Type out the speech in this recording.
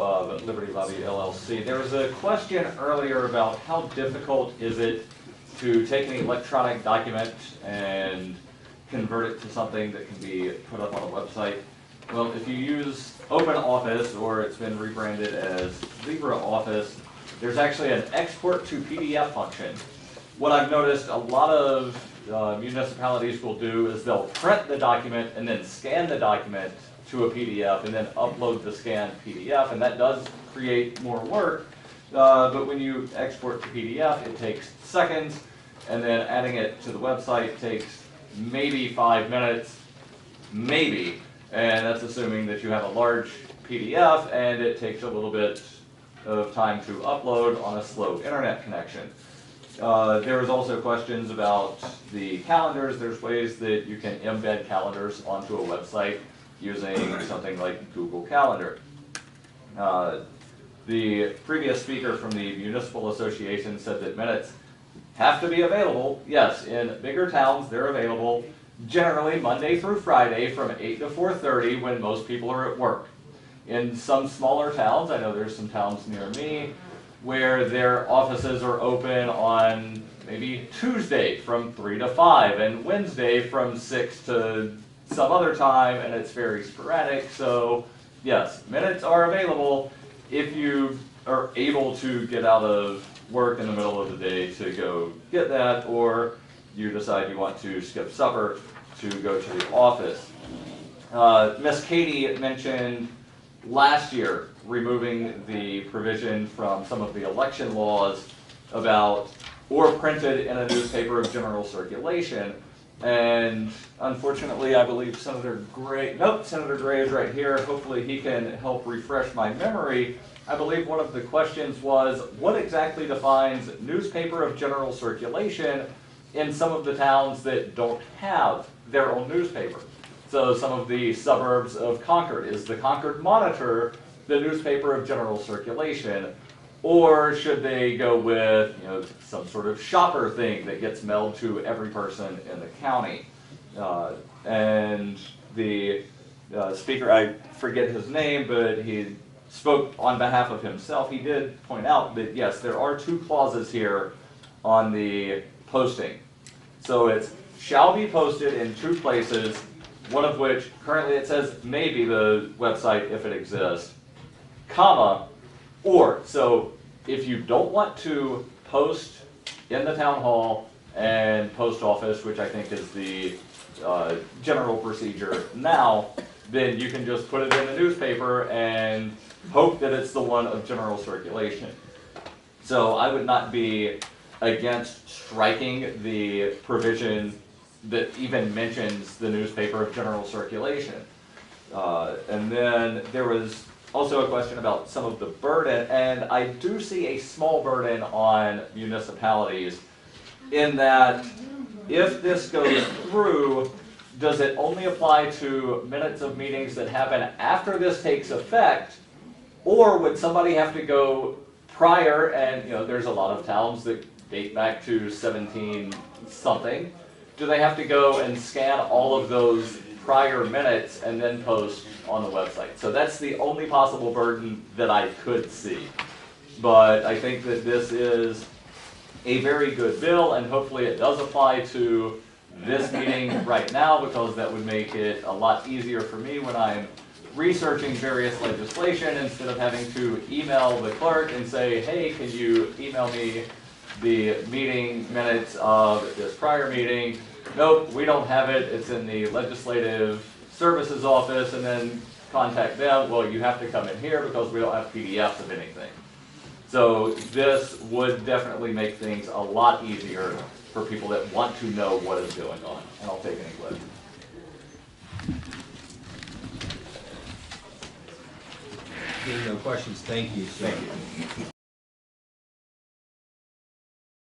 of Liberty Lobby LLC. There was a question earlier about how difficult is it to take an electronic document and convert it to something that can be put up on a website. Well, if you use OpenOffice, or it's been rebranded as LibreOffice, there's actually an export to PDF function. What I've noticed a lot of municipalities will do is they'll print the document and then scan the document to a PDF and then upload the scanned PDF, and that does create more work. But when you export to PDF, it takes seconds, and then adding it to the website takes maybe 5 minutes, maybe, and that's assuming that you have a large PDF and it takes a little bit of time to upload on a slow internet connection. There was also questions about the calendars. There's ways that you can embed calendars onto a website using something like Google Calendar. The previous speaker from the Municipal Association said that minutes have to be available. Yes, in bigger towns they're available generally Monday through Friday from 8 to 4:30 when most people are at work. In some smaller towns, I know there's some towns near me, where their offices are open on maybe Tuesday from 3 to 5 and Wednesday from 6 to some other time, and it's very sporadic. So yes, minutes are available if you are able to get out of work in the middle of the day to go get that, or you decide you want to skip supper to go to the office. Miss Katie mentioned last year removing the provision from some of the election laws about or printed in a newspaper of general circulation. And unfortunately, I believe Senator Gray, nope, Senator Gray is right here. Hopefully he can help refresh my memory. I believe one of the questions was, what exactly defines newspaper of general circulation in some of the towns that don't have their own newspaper? So some of the suburbs of Concord, is the Concord Monitor the newspaper of general circulation? Or should they go with, you know, some sort of shopper thing that gets mailed to every person in the county? And the speaker, I forget his name, but he spoke on behalf of himself. He did point out that yes, there are two clauses here on the posting. So it's shall be posted in two places, one of which currently it says maybe the website if it exists, comma, or. So if you don't want to post in the town hall and post office, which I think is the general procedure now, then you can just put it in the newspaper and hope that it's the one of general circulation. So I would not be against striking the provision that even mentions the newspaper of general circulation. And then there was also a question about some of the burden, and I do see a small burden on municipalities in that if this goes through, does it only apply to minutes of meetings that happen after this takes effect, or would somebody have to go prior? And you know, there's a lot of towns that date back to 17 something. Do they have to go and scan all of those prior minutes and then post on the website? So that's the only possible burden that I could see. But I think that this is a very good bill, and hopefully it does apply to this meeting right now, because that would make it a lot easier for me when I'm researching various legislation, instead of having to email the clerk and say, hey, can you email me the meeting minutes of this prior meeting? Nope, we don't have it. It's in the Legislative Services office, and then contact them. Well, you have to come in here because we don't have PDFs of anything. So this would definitely make things a lot easier for people that want to know what is going on. And I'll take any questions. Being no questions, thank you, sir. Thank you.